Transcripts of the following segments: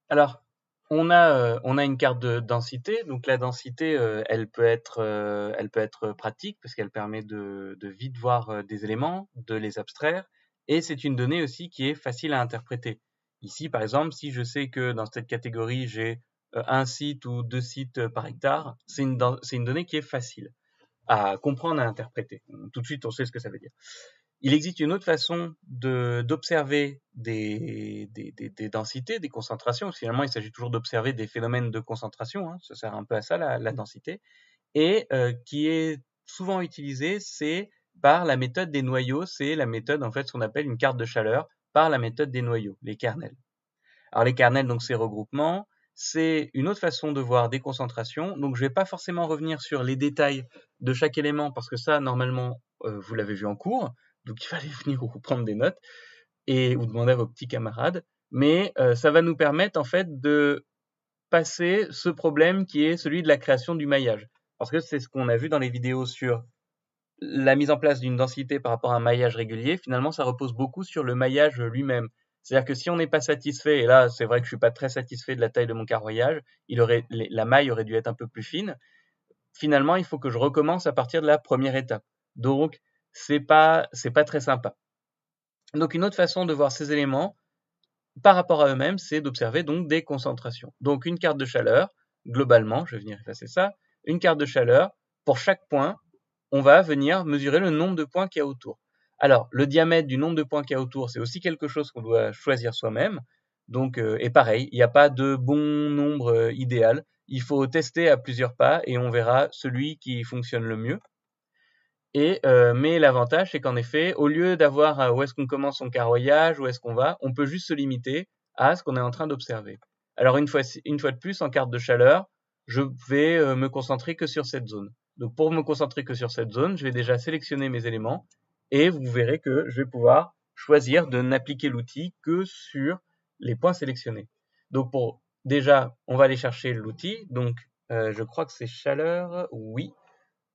Alors, on a une carte de densité. Donc la densité, elle peut être pratique parce qu'elle permet de vite voir des éléments, de les abstraire. Et c'est une donnée aussi qui est facile à interpréter. Ici, par exemple, si je sais que dans cette catégorie, j'ai un site ou deux sites par hectare, c'est une donnée qui est facile à comprendre, à interpréter. Tout de suite, on sait ce que ça veut dire. Il existe une autre façon d'observer des densités, des concentrations. Finalement, il s'agit toujours d'observer des phénomènes de concentration. Hein, ça sert un peu à ça, la densité. Et qui est souvent utilisée, c'est par la méthode des noyaux. C'est la méthode, en fait, ce qu'on appelle une carte de chaleur par la méthode des noyaux, les kernels. Alors les kernels, donc ces regroupements, c'est une autre façon de voir des concentrations. Donc je ne vais pas forcément revenir sur les détails de chaque élément parce que ça, normalement, vous l'avez vu en cours. Donc il fallait venir ou prendre des notes et ou demander à vos petits camarades. Mais ça va nous permettre en fait de passer ce problème qui est celui de la création du maillage. Parce que c'est ce qu'on a vu dans les vidéos sur la mise en place d'une densité par rapport à un maillage régulier, finalement, ça repose beaucoup sur le maillage lui-même. C'est-à-dire que si on n'est pas satisfait, et là, c'est vrai que je suis pas très satisfait de la taille de mon carroyage, la maille aurait dû être un peu plus fine. Finalement, il faut que je recommence à partir de la première étape. Donc, c'est pas très sympa. Donc, une autre façon de voir ces éléments par rapport à eux-mêmes, c'est d'observer donc des concentrations. Donc, une carte de chaleur, globalement, je vais venir effacer ça, une carte de chaleur, pour chaque point, on va venir mesurer le nombre de points qu'il y a autour. Alors, le diamètre du nombre de points qu'il y a autour, c'est aussi quelque chose qu'on doit choisir soi-même. Donc, et pareil, il n'y a pas de bon nombre idéal. Il faut tester à plusieurs pas et on verra celui qui fonctionne le mieux. Mais l'avantage, c'est qu'en effet, au lieu d'avoir où est-ce qu'on commence son carroyage, où est-ce qu'on va, on peut juste se limiter à ce qu'on est en train d'observer. Alors une fois de plus, en carte de chaleur, je vais me concentrer que sur cette zone. Donc pour me concentrer que sur cette zone, je vais déjà sélectionner mes éléments et vous verrez que je vais pouvoir choisir de n'appliquer l'outil que sur les points sélectionnés. Donc pour déjà, on va aller chercher l'outil. Donc je crois que c'est chaleur, oui.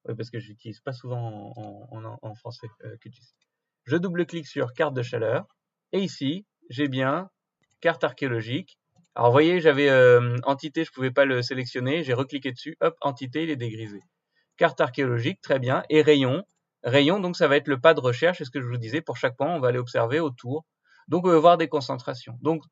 Oui, parce que je n'utilise pas souvent en français QGIS. Je double-clique sur carte de chaleur. Et ici, j'ai bien carte archéologique. Alors, vous voyez, j'avais entité, je ne pouvais pas le sélectionner. J'ai recliqué dessus. Hop, entité, il est dégrisé. Carte archéologique, très bien. Et rayon. Rayon, donc ça va être le pas de recherche. C'est ce que je vous disais. Pour chaque point, on va aller observer autour. Donc, on va voir des concentrations. Donc,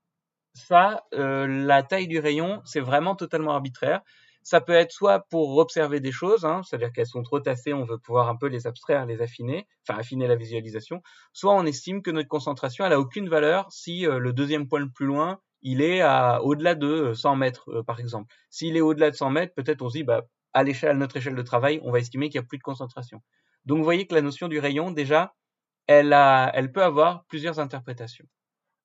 ça, la taille du rayon, c'est vraiment totalement arbitraire. Ça peut être soit pour observer des choses, hein, c'est-à-dire qu'elles sont trop tassées, on veut pouvoir un peu les abstraire, les affiner, enfin affiner la visualisation. Soit on estime que notre concentration, elle a aucune valeur si le deuxième point le plus loin, il est au-delà de 100 mètres, par exemple. S'il est au-delà de 100 mètres, peut-être on se dit, bah, à notre échelle de travail, on va estimer qu'il n'y a plus de concentration. Donc vous voyez que la notion du rayon, déjà, elle peut avoir plusieurs interprétations.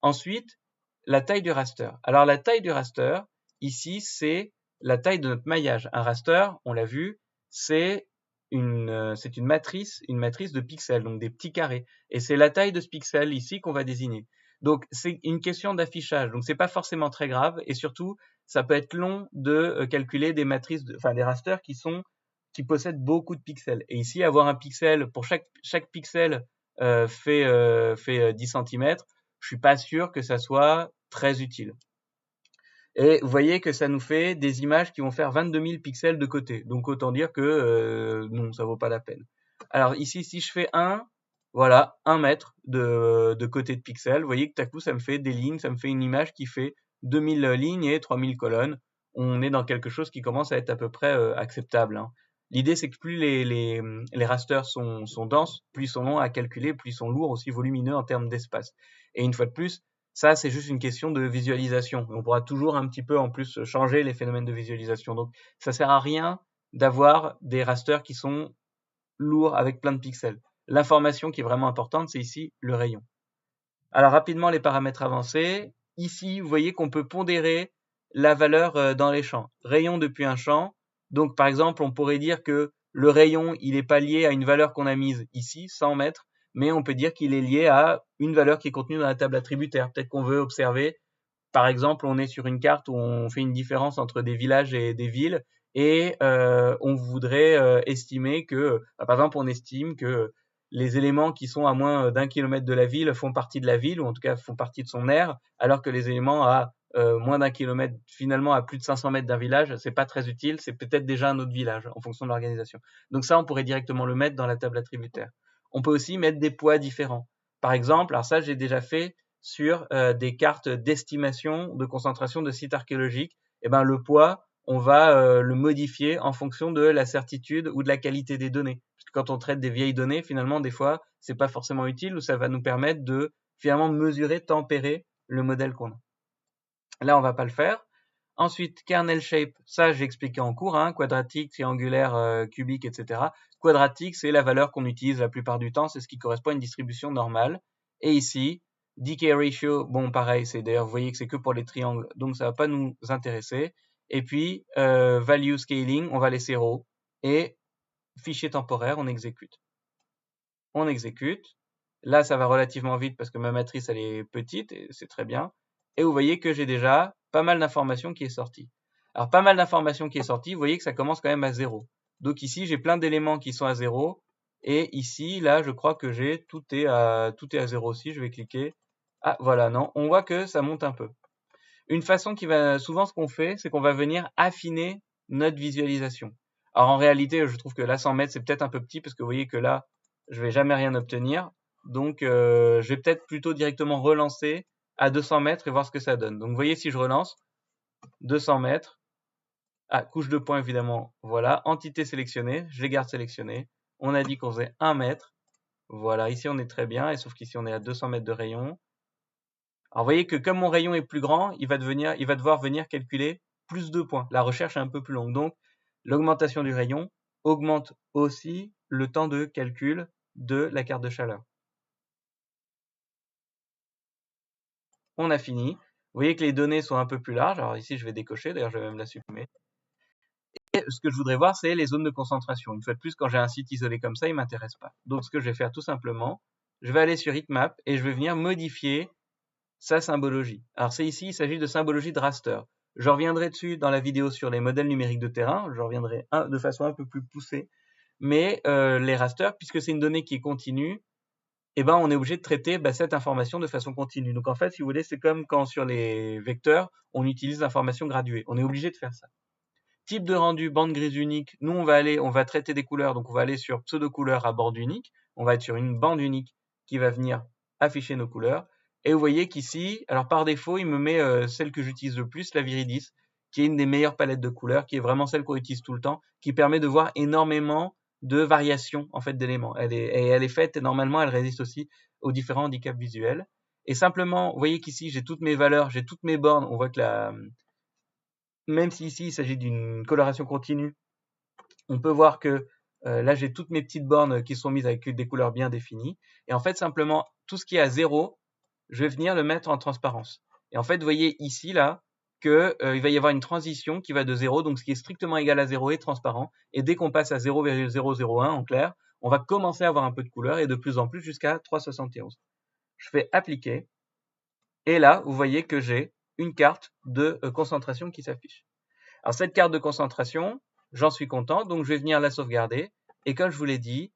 Ensuite, la taille du raster. Alors la taille du raster, ici, c'est la taille de notre maillage. Un raster, on l'a vu, c'est une matrice de pixels, donc des petits carrés. Et c'est la taille de ce pixel ici qu'on va désigner. Donc c'est une question d'affichage. Donc c'est pas forcément très grave et surtout ça peut être long de calculer des matrices, enfin des rasters qui possèdent beaucoup de pixels. Et ici avoir un pixel pour chaque pixel fait 10 cm, je suis pas sûr que ça soit très utile. Et vous voyez que ça nous fait des images qui vont faire 22 000 pixels de côté. Donc autant dire que non, ça vaut pas la peine. Alors ici, si je fais voilà, 1 mètre de côté de pixels, vous voyez que tout à coup, ça me fait des lignes, ça me fait une image qui fait 2000 lignes et 3000 colonnes. On est dans quelque chose qui commence à être à peu près acceptable. Hein. L'idée, c'est que plus les rasters sont denses, plus ils sont longs à calculer, plus ils sont lourds, aussi volumineux en termes d'espace. Et une fois de plus, ça, c'est juste une question de visualisation. On pourra toujours un petit peu en plus changer les phénomènes de visualisation. Donc, ça sert à rien d'avoir des rasters qui sont lourds avec plein de pixels. L'information qui est vraiment importante, c'est ici le rayon. Alors, rapidement, les paramètres avancés. Ici, vous voyez qu'on peut pondérer la valeur dans les champs. Rayon depuis un champ. Donc, par exemple, on pourrait dire que le rayon, il n'est pas lié à une valeur qu'on a mise ici, 100 mètres, mais on peut dire qu'il est lié à une valeur qui est contenue dans la table attributaire. Peut-être qu'on veut observer, par exemple, on est sur une carte où on fait une différence entre des villages et des villes, et on voudrait estimer que, par exemple, on estime que les éléments qui sont à moins d'1 kilomètre de la ville font partie de la ville, ou en tout cas font partie de son aire, alors que les éléments à moins d'1 kilomètre, finalement à plus de 500 mètres d'un village, c'est pas très utile, c'est peut-être déjà un autre village en fonction de l'organisation. Donc ça, on pourrait directement le mettre dans la table attributaire. On peut aussi mettre des poids différents. Par exemple, alors ça, j'ai déjà fait sur des cartes d'estimation de concentration de sites archéologiques. Et ben le poids, on va le modifier en fonction de la certitude ou de la qualité des données. Parce que quand on traite des vieilles données, finalement, des fois, c'est pas forcément utile ou ça va nous permettre de finalement mesurer, tempérer le modèle qu'on a. Là, on va pas le faire. Ensuite, kernel shape, ça j'ai expliqué en cours, hein, quadratique, triangulaire, cubique, etc. Quadratique, c'est la valeur qu'on utilise la plupart du temps, c'est ce qui correspond à une distribution normale. Et ici, decay ratio, bon pareil, c'est d'ailleurs, vous voyez que c'est que pour les triangles, donc ça va pas nous intéresser. Et puis, value scaling, on va laisser raw. Et fichier temporaire, on exécute. On exécute. Là, ça va relativement vite parce que ma matrice, elle est petite et c'est très bien. Et vous voyez que j'ai déjà pas mal d'informations qui est sortie. Alors, pas mal d'informations qui est sortie, vous voyez que ça commence quand même à 0. Donc ici, j'ai plein d'éléments qui sont à 0. Et ici, là, je crois que j'ai tout est à 0 aussi. Je vais cliquer. Ah, voilà, non. On voit que ça monte un peu. Une façon qui va, souvent ce qu'on fait, c'est qu'on va venir affiner notre visualisation. Alors en réalité, je trouve que là 100 mètres, c'est peut-être un peu petit parce que vous voyez que là, je vais jamais rien obtenir. Donc je vais peut-être plutôt directement relancer à 200 mètres et voir ce que ça donne. Donc vous voyez, si je relance, 200 mètres, ah, couche de points évidemment, voilà, entité sélectionnée, je les garde sélectionnées. On a dit qu'on faisait 1 mètre, voilà, ici on est très bien, et sauf qu'ici on est à 200 mètres de rayon. Alors, vous voyez que comme mon rayon est plus grand, il va devoir venir calculer plus de points. La recherche est un peu plus longue. Donc, l'augmentation du rayon augmente aussi le temps de calcul de la carte de chaleur. On a fini. Vous voyez que les données sont un peu plus larges. Alors ici, je vais décocher. D'ailleurs, je vais même la supprimer. Et ce que je voudrais voir, c'est les zones de concentration. Une fois de plus, quand j'ai un site isolé comme ça, il ne m'intéresse pas. Donc, ce que je vais faire tout simplement, je vais aller sur Heatmap et je vais venir modifier sa symbologie. Alors c'est ici, il s'agit de symbologie de raster. Je reviendrai dessus dans la vidéo sur les modèles numériques de terrain, je reviendrai de façon un peu plus poussée, mais les rasters, puisque c'est une donnée qui est continue, eh ben, on est obligé de traiter cette information de façon continue. Donc en fait, si vous voulez, c'est comme quand sur les vecteurs, on utilise l'information graduée. On est obligé de faire ça. Type de rendu, bande grise unique, nous on va traiter des couleurs, donc on va aller sur pseudo couleurs à bande unique, on va être sur une bande unique qui va venir afficher nos couleurs. Et vous voyez qu'ici, alors par défaut, il me met celle que j'utilise le plus, la Viridis, qui est une des meilleures palettes de couleurs, qui est vraiment celle qu'on utilise tout le temps, qui permet de voir énormément de variations en fait d'éléments. Elle est faite et normalement elle résiste aussi aux différents handicaps visuels. Et simplement, vous voyez qu'ici j'ai toutes mes valeurs, j'ai toutes mes bornes. On voit que même si ici il s'agit d'une coloration continue, on peut voir que là j'ai toutes mes petites bornes qui sont mises avec des couleurs bien définies. Et en fait simplement tout ce qui est à 0, je vais venir le mettre en transparence. Et en fait, vous voyez ici, là, qu'il va y avoir une transition qui va de 0, donc ce qui est strictement égal à 0 est transparent. Et dès qu'on passe à 0,001 en clair, on va commencer à avoir un peu de couleur et de plus en plus jusqu'à 3,71. Je fais appliquer. Et là, vous voyez que j'ai une carte de concentration qui s'affiche. Alors cette carte de concentration, j'en suis content, donc je vais venir la sauvegarder. Et comme je vous l'ai dit,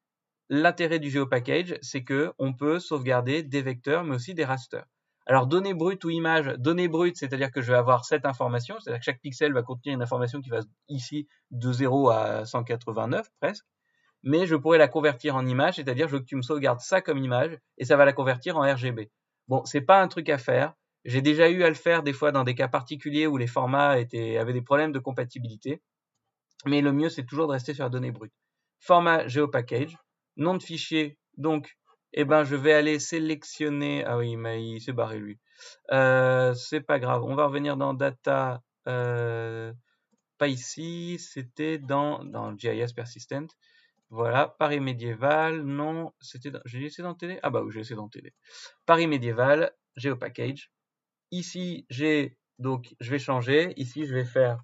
l'intérêt du GeoPackage, c'est qu'on peut sauvegarder des vecteurs, mais aussi des rasters. Alors, données brutes ou images, données brutes, c'est-à-dire que je vais avoir cette information, c'est-à-dire que chaque pixel va contenir une information qui va ici de 0 à 189 presque, mais je pourrais la convertir en image, c'est-à-dire que tu me sauvegardes ça comme image et ça va la convertir en RGB. Bon, c'est pas un truc à faire. J'ai déjà eu à le faire des fois dans des cas particuliers où les formats avaient des problèmes de compatibilité, mais le mieux c'est toujours de rester sur la donnée brute. Format GeoPackage. Nom de fichier, donc, je vais aller sélectionner. Ah oui, mais il s'est barré lui. C'est pas grave. On va revenir dans Data. Pas ici. C'était dans GIS Persistent. Voilà. Paris médiéval. Non, c'était. J'ai laissé dans Télé. Ah bah oui, j'ai laissé dans Télé. Paris médiéval. GeoPackage. Ici, donc, je vais changer. Ici, je vais faire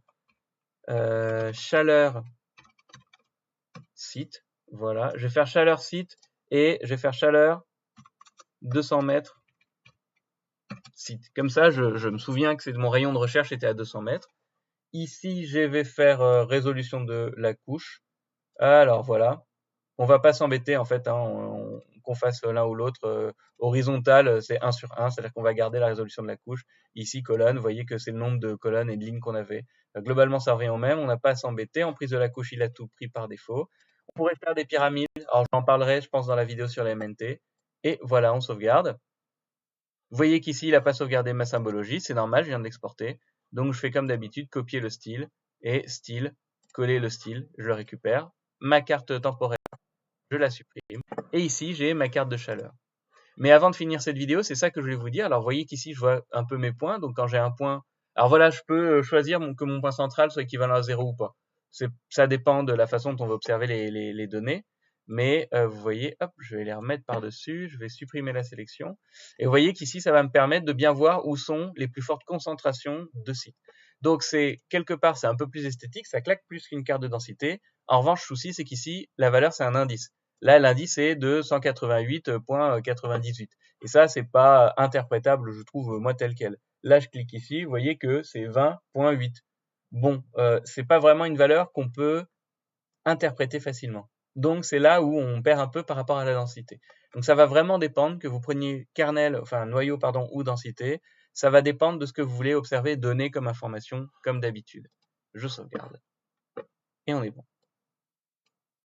chaleur site. Voilà, je vais faire chaleur site et je vais faire chaleur 200 mètres site. Comme ça, je me souviens que mon rayon de recherche était à 200 mètres. Ici, je vais faire résolution de la couche. Alors voilà, On va pas s'embêter en fait, hein, qu'on fasse l'un ou l'autre. Horizontal, c'est 1 sur 1, c'est-à-dire qu'on va garder la résolution de la couche. Ici, colonne, vous voyez que c'est le nombre de colonnes et de lignes qu'on avait. Globalement, ça revient au même, on n'a pas à s'embêter. En prise de la couche, il a tout pris par défaut. On pourrait faire des pyramides, alors j'en parlerai, je pense, dans la vidéo sur les MNT. Et voilà, on sauvegarde. Vous voyez qu'ici, il n'a pas sauvegardé ma symbologie, c'est normal, je viens de l'exporter. Donc je fais comme d'habitude, copier le style, et style, coller le style, je le récupère. Ma carte temporaire, je la supprime. Et ici, j'ai ma carte de chaleur. Mais avant de finir cette vidéo, c'est ça que je voulais vous dire. Alors, vous voyez qu'ici, je vois un peu mes points. Donc, quand j'ai un point, alors voilà, je peux choisir que mon point central soit équivalent à 0 ou pas. Ça dépend de la façon dont on va observer les données. Mais vous voyez, hop, je vais les remettre par-dessus. Je vais supprimer la sélection. Et vous voyez qu'ici, ça va me permettre de bien voir où sont les plus fortes concentrations de sites. Donc, quelque part, c'est un peu plus esthétique. Ça claque plus qu'une carte de densité. En revanche, le souci, c'est qu'ici, la valeur, c'est un indice. Là, l'indice est de 188.98. Et ça, c'est pas interprétable, je trouve, moi, tel quel. Là, je clique ici, vous voyez que c'est 20.8. Bon, c'est pas vraiment une valeur qu'on peut interpréter facilement. Donc, c'est là où on perd un peu par rapport à la densité. Donc, ça va vraiment dépendre que vous preniez kernel, enfin, noyau, pardon, ou densité. Ça va dépendre de ce que vous voulez observer, donner comme information, comme d'habitude. Je sauvegarde. Et on est bon.